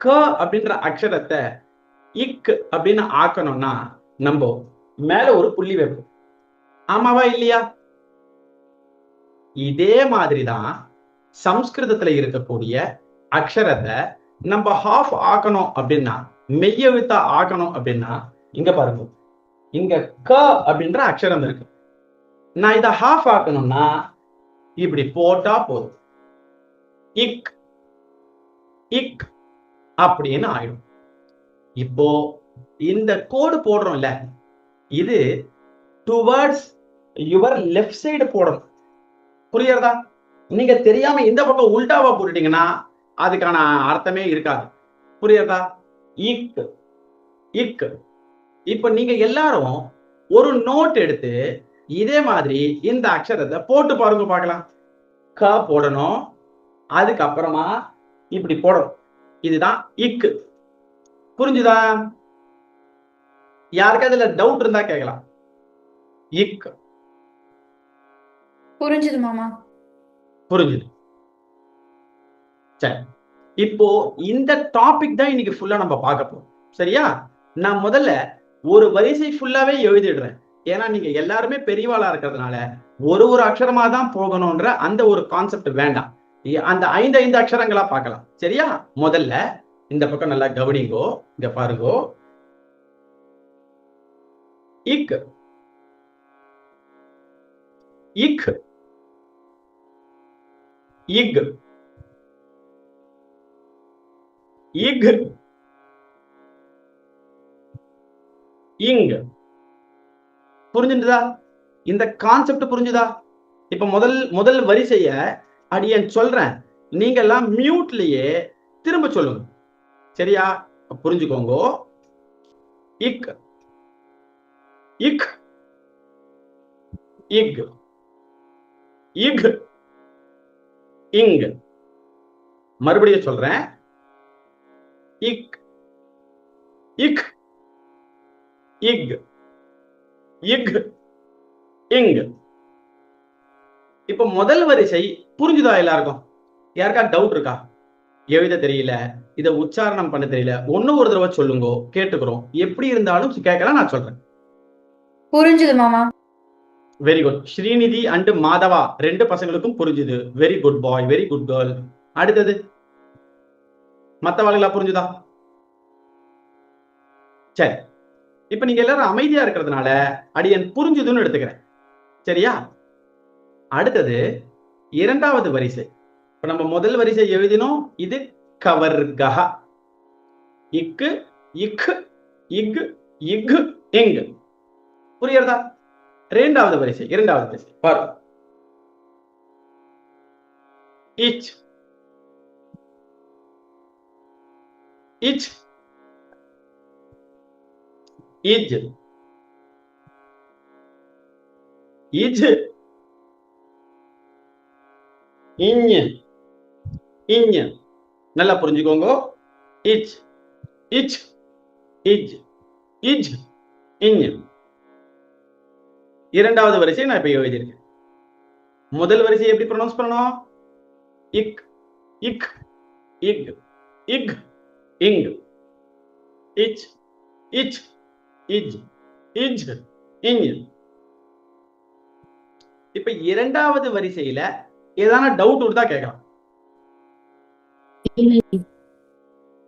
க அப்படின்ற அக்ஷரத்தை இக் அப்படின்னு ஆக்கணும்னா நம்ம மேல ஒரு புள்ளி வைப்போம். ஆமாவா இல்லையா? இதே மாதிரிதான் சம்ஸ்கிருதத்துல இருக்கக்கூடிய அக்ஷரத்தை நம்ம ஹாஃப் ஆக்கணும் அப்படின்னா, மெய்யெழுத்தா ஆக்கணும் அப்படின்னா, இங்க பாருங்க, இங்க க அப்படின்ற அக்ஷரம் இருக்கு. நான் இதை ஹாஃப் ஆக்கணும்னா இப்படி போட்டா போதும், இக் இக் அப்படின்னு ஆயிடும். இப்போ இந்த கோடு போடுறோம்ல, இது டுவர்ட்ஸ் யுவர் லெஃப்ட் சைடு போடணும். புரியுறதா? நீங்க தெரியாம இந்த பக்கம் உல்டாவா போட்டுட்டீங்கன்னா அதுக்கான அர்த்தமே இருக்காது. புரியுறதா? இக் இக். இப்ப நீங்க எல்லாரும் ஒரு நோட் எடுத்து இதே மாதிரி இந்த அக்ஷரத்தை போட்டு பாருங்க பார்க்கலாம். க போடணும், அதுக்கப்புறமா இப்படி போடணும். இதுதான் இக்கு. புரிஞ்சுதா? யாருக்கு அதுல டவுட் இருந்தா கேட்கலாம். இக் புரிஞ்சுது மாமா. புரிஞ்சுது. சரி, இப்போ இந்த டாபிக் தான் இன்னைக்கு ஃபுல்லா நம்ம பார்க்க போறோம். சரியா? நான் முதல்ல ஒரு வரிசை ஃபுல்லாவே எழுதிடுறேன். ஏன்னா நீங்க எல்லாருமே பெரியவாளா இருக்கிறதுனால ஒரு ஒரு அக்ஷரமா தான் போகணும்ன்ற அந்த ஒரு கான்செப்ட் வேண்டாம். அந்த 5 அக்ஷரங்களா பார்க்கலாம். சரியா? முதல்ல இந்த பக்கம் நல்லா கவனிங்கோ. இங்க பாருங்கோ. இக் இக் இக் இக் இங். புரிஞ்சுதா? இந்த கான்செப்ட் புரிஞ்சுதா? இப்ப முதல் வரிசைய அடியேன் சொல்றேன், நீங்க எல்லாம் மியூட்லயே திரும்ப சொல்லுங்க. சரியா? புரிஞ்சுக்கோங்க. இக் இக் இக் இக் இங். மறுபடியும் சொல்றேன், இக் இக் இக் இக் இங். இப்ப முதல் வரிசை புரிஞ்சுதா எல்லாருக்கும்? யாருக்கா டவுட் இருக்கா? எழுத தெரியல, இத உச்சாரணம் பண்ண தெரியல, ஒண்ணு ஒரு தடவை சொல்லுங்க, கேட்டுக்கிறோம். எப்படி இருந்தாலும் கேட்கலாம், நான் சொல்றேன். புரிஞ்சுது மாமா. Very good. Srinidhi and Madhava 2 பசங்களுக்கும் புரிஞ்சுது. Very good boy, very good girl. அடுத்தது மத்தவங்களா புரிஞ்சுதா? சரி, இப்ப நீங்க எல்லாரும் அமைதியா இருக்கிறதுனால அடியன் புரிஞ்சுதுன்னு எடுத்துக்கிறேன். சரியா? அடுத்தது இரண்டாவது வரிசை. இப்ப நம்ம முதல் வரிசை எழுதினோம், இது கவர்கஹ. இக்கு இக்கு இக் இக் இங். புரியுறதா? இரண்டாவது வரிசை பாரு. இச் இச் இஜ் இஜ் இஞ் இஞ். நல்லா புரிஞ்சுக்கோங்க. இச் இச் இஜ் இஜ் இஞ். இரண்டாவது வரிசை நான் இப்ப எழுதியிருக்கேன். முதல் வரிசை எப்படி ப்ரொனவுன்ஸ் பண்ணணும்? இக் இக் இக் இக் இங். இச் இச் இஜ் இஜ் இஞ். இப்ப இரண்டாவது வரிசையில ஏதான டவுட் இருந்தா கேட்கலாம்.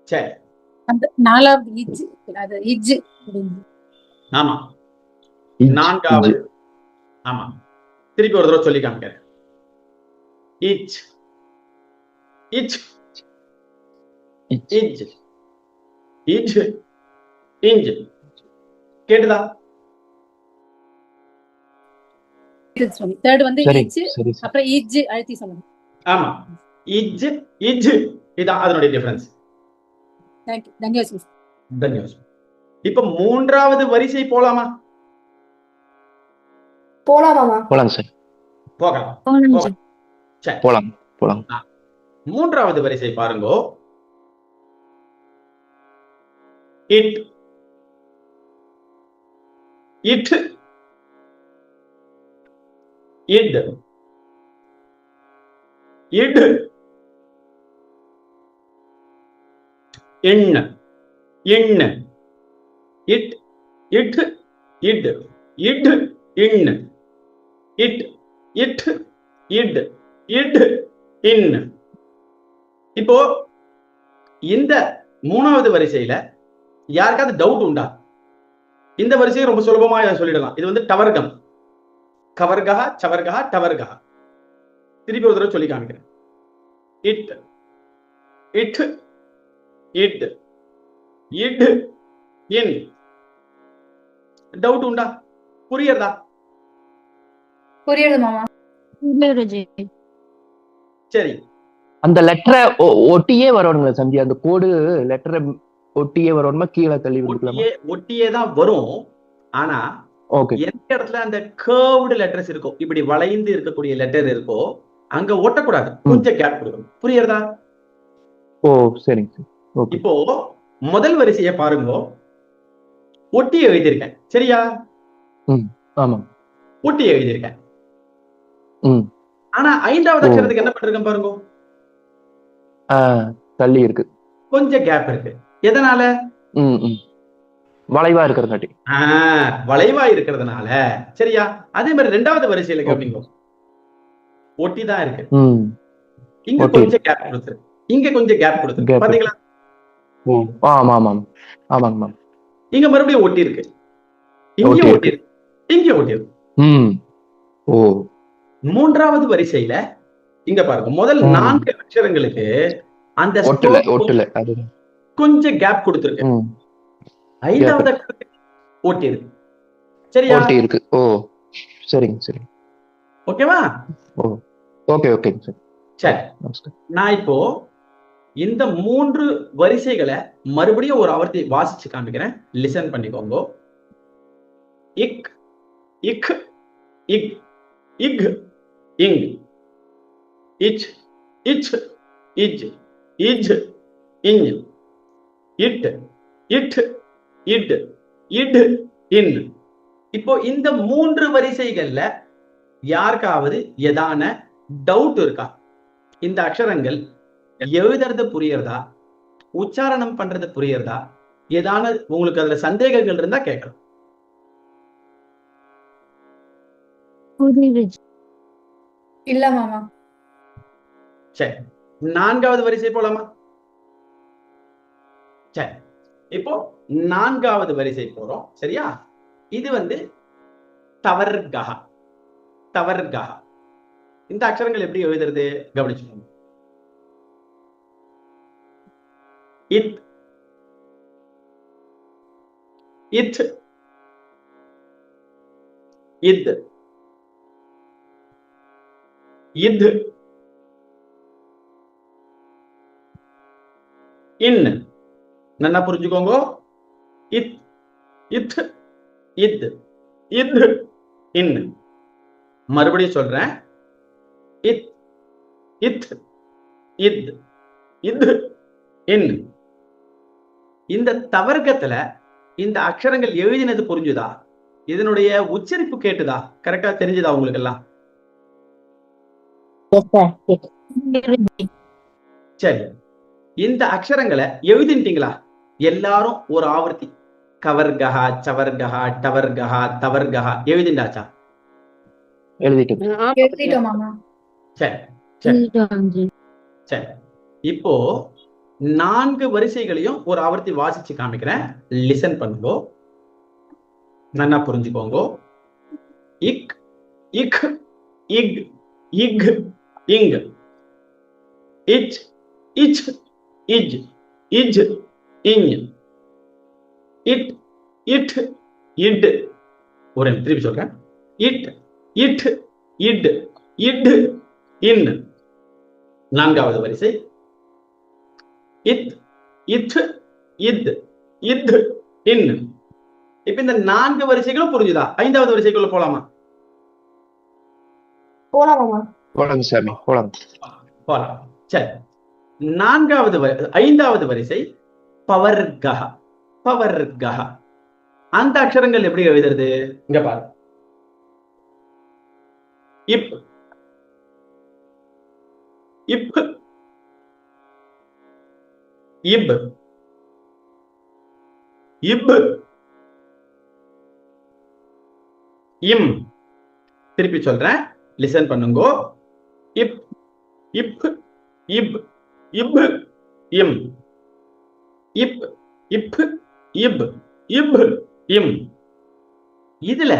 சரி, அந்த நாலாவது இஜ், அது இஜ். ஆமா, நான்காவது. ஆமா, திருப்பி ஒரு தடவை சொல்லி காமிக்கிறேன். இச் இச் இஜ் இஜ் இஞ்ச். கேட்டுதா? தேர்ட் வந்து இஜ், அப்புறம் இஜ் அழுத்தி சொல்லணும். ஆமா, இஜ் இஜ். இதான் அதனுடைய டிஃபரன்ஸ். தன்யவாதம். இப்ப மூன்றாவது வரிசை போலாமா? போலாம் சார். போகலாம். சரி, போலாம். மூன்றாவது வரிசை பாருங்கோ. இட் இட் இட் இட் எண் எண் இட் இட் இட் இட் இன் இட் இட் இட் இட் இன். இப்போ இந்த மூணாவது வரிசையில யாருக்காவது டவுட் உண்டா? இந்த வரிசையை ரொம்ப சுலபமா சொல்லிடலாம். இது வந்து டவர்கம். கவர்கா சவர்கா டவர்கா. திருப்பி ஒரு தடவை சொல்லி காமிக்கிறேன். இட் இட் இட் இட் இன். டவுட் உண்டா? புரியுறதா? புரியுது மாமா. சரி, அந்த லெட்டரை ஒட்டியே வரணுங்க சந்தி. அந்த கோடு லெட்டரை ஒட்டியே வரணுமா, கீழே தள்ளி விட்டுக்கலாமா? ஒட்டியே தான் வரும். ஆனா ஓகே. எந்த இடத்துல அந்த கர்வ்டு லெட்டர்ஸ் இருக்கோ, இப்படி வளைந்து இருக்கக்கூடிய லெட்டர் இருக்கோ, அங்க ஒட்டக்கூடாது. கொஞ்சம் கேப் கொடுக்கணும். புரியுறதா? ஓ சரிங்க. ஓகே. இப்போ முதல் வரிசையை பாருங்க, ஒட்டி எழுதியிருக்கேன். சரியா? ஆமா, ஒட்டி எழுதியிருக்கேன். ஆனா 5வது ஓ. அக்ஷரத்துக்கு என்ன பண்ணிருக்கேன் பாருங்க, தள்ளி இருக்கு. கொஞ்சம் கேப் இருக்கு. எதனால? வளைவா இருக்கிறதாட்டி. வளைவா இருக்கிறதுனால. சரியா? அதே மாதிரி 2வது வரிசையில கவனிங்க, ஒட்டி தான் இருக்கு. இங்க கொஞ்சம் கேப் கொடுத்துரு, இங்க கொஞ்சம் கேப் கொடுத்துரு. பாத்தீங்களா? ஆமா ஆமா ஆமாங்க மேம். இங்க மறுபடியும் ஒட்டி இருக்கு, இங்க ஒட்டி இருக்கு, இங்க ஒட்டி இருக்கு. ஓ. 3வது வரிசையில இங்க பாருங்க, முதல் 4 அக்ஷரங்களுக்கு அந்த ஒட்டல கொஞ்சம் கேப் கொடுத்திருக்கு. 5வது அக்ஷரத்துக்கு ஒட்டி இருக்கு. சரியா? ஒட்டி இருக்கு. ஓ சரிங்க சரி. ஓகேவா? ஓ ஓகே ஓகே சார். சரி, நான் இப்போ இந்த 3 வரிசைகளை மறுபடியும் ஒரு ஆவர்த்தி வாசிச்சு காமிக்கிறேன். லிசன் பண்ணிக்கோங்க. இக் இக் இக் இக் இங் இச் இச் இஜ் இஜ் இஞ் இட் இட் இட் இட் இன். இப்போ இந்த 3 வரிசைகள்ல யாருக்காவது ஏதான டவுட் இருக்கா? இந்த அக்ஷரங்கள் எழுதுறது புரியறதா, உச்சாரணம் பண்றது புரியறதா, ஏதான உங்களுக்கு அதுல சந்தேகங்கள் இருந்தா கேட்கலாம். இல்ல மாமா. சரி, 4வது வரிசை போலாமா? சரி, இப்போ 4வது வரிசை போறோம். சரியா? இது வந்து தவர்கா. தவர்கா. இந்த அக்ஷரங்கள் எப்படி எழுதுறது கவனிச்சுக்கோங்க. இத் இத் இத் இத் இன். நல்லா புரிஞ்சுக்கோங்க. இத் இத் இத் இத் இன். மறுபடியும் சொல்றேன். இத் இத் இத் இத் இன். இந்த தவர்க்கத்துல இந்த அக்ஷரங்கள் எழுதினது புரிஞ்சுதா? இதனுடைய உச்சரிப்பு கேட்டுதா? கரெக்டா தெரிஞ்சுதா உங்களுக்கு எல்லாம்? சரி, இந்த அக்ஷரங்களை எழுதிட்டீங்களா எல்லாரும்? ஒரு ஆவர்த்தி கவர்கஹா சவர்கஹா டவர்கஹா தவர்கஹா எழுதிண்டாச்சா? எழுதிட்டோம் மாமா. சரி சரி சரி. இப்போ 4 வரிசைகளையும் ஒரு ஆவர்த்தி வாசிச்சு காமிக்கிறேன். லிசன் பண்ணுங்க, நல்லா புரிஞ்சுக்கோங்க. இக் இக் இக் இக் இங் இச் இச் இஜ் இஜ் இஞ் இட் இட் இட். ஒரு திருப்பி சொல்றேன். இட் இட் இட் இட் இன். 4வது வரிசை இத் இத் இத் இத் இன். இப்ப இந்த 4 வரிசைகளும் புரிஞ்சுதா? 5வது வரிசைக்குள்ள போலாமா? போலாம் சாமி, போலாம். சரி, 5வது வரிசை பவர்கஹ. பவர்கஹ. அந்த அக்ஷரங்கள் எப்படி எழுதுறது? இங்க பாரு. இப் இப் இப் இப் இம். திருப்பி சொல்றேன், லிசன் பண்ணுங்க. இப் இப் இப் இப் இம். இப் இப் இப் இப் இம். இதுல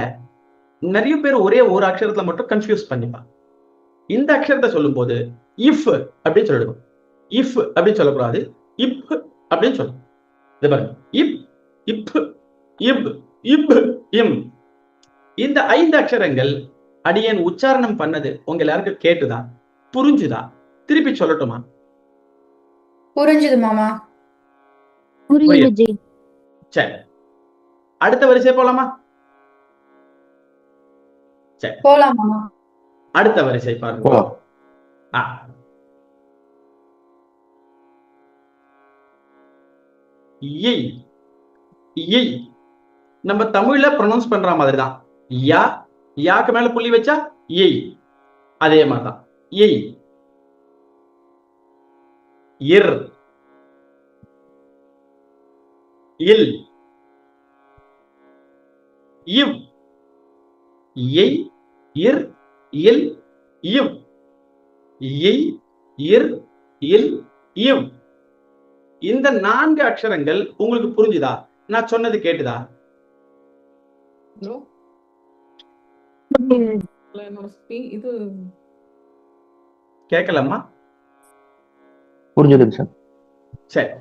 நிறைய பேர் ஒரே ஒரு அக்ஷரத்துல மட்டும் கன்ஃபியூஸ் பண்ணிப்பாங்க. இந்த அக்ஷரத்தை சொல்லும் போது இஃப் அப்படின்னு சொல்லிடுவோம். இஃப் அப்படின்னு சொல்லக்கூடாது, இப் அப்படின்னு சொல்லணும். இது பாருங்க, இப் இப் இப் இப் இம். இந்த 5 அக்ஷரங்கள் அடியேன் உச்சாரணம் பண்ணது உங்க எல்லாருக்கும் கேட்டுதா, புரிஞ்சுதா? திருப்பி சொல்லட்டுமா? புரிஞ்சுது மாமா. புரியுது. சரி, அடுத்த வரிசை போலாமா? சரி, போலாம் மாமா. அடுத்த வரிசை பாருங்க. போலாம். ஆ. இய் இய் நம்ம தமிழ்ல ப்ரொனவுன்ஸ் பண்ற மாதிரி தான். யா, யாக்கு மேல புள்ளி வச்சா இய். அதே மாதிரி தான். இய். இர் இல் இவ். இய் இர் இல் இவ். இய் இர் இல் இவ். இந்த 4 அக்ஷரங்கள் உங்களுக்கு புரிஞ்சுதா? நான் சொன்னது கேட்டுதா? இது கேட்கலாமா? புரிஞ்சுதுங்க சார். சரி,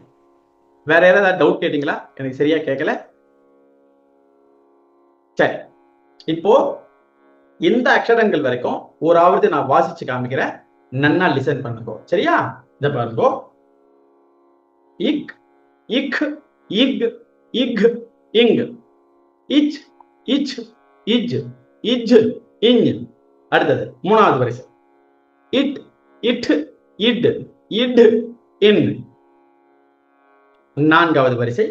வேற ஏதாவது டவுட் கேட்டீங்களா? எனக்கு சரியா கேட்கல. சரி, இப்போ இந்த அக்ஷரங்கள் வரைக்கும் ஓராவது நான் வாசிச்சு காமிக்கிறேன், நன்னா லிசன் பண்ணுங்க. சரியா? இத பாருங்க. இக் இக் இக் இக் இங். இச் இச் இஜ் இஜ் இஞ். அடுத்தது 3வது வரிசை. இட் இட் இட் இட் இன். 4வது வரிசை.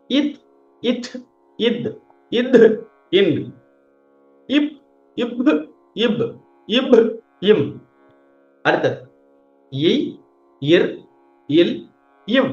இத் இட் இத் இத் இன். இப் இப் இப் இப் இம். அடுத்தது இய் இர் இல் இவ்.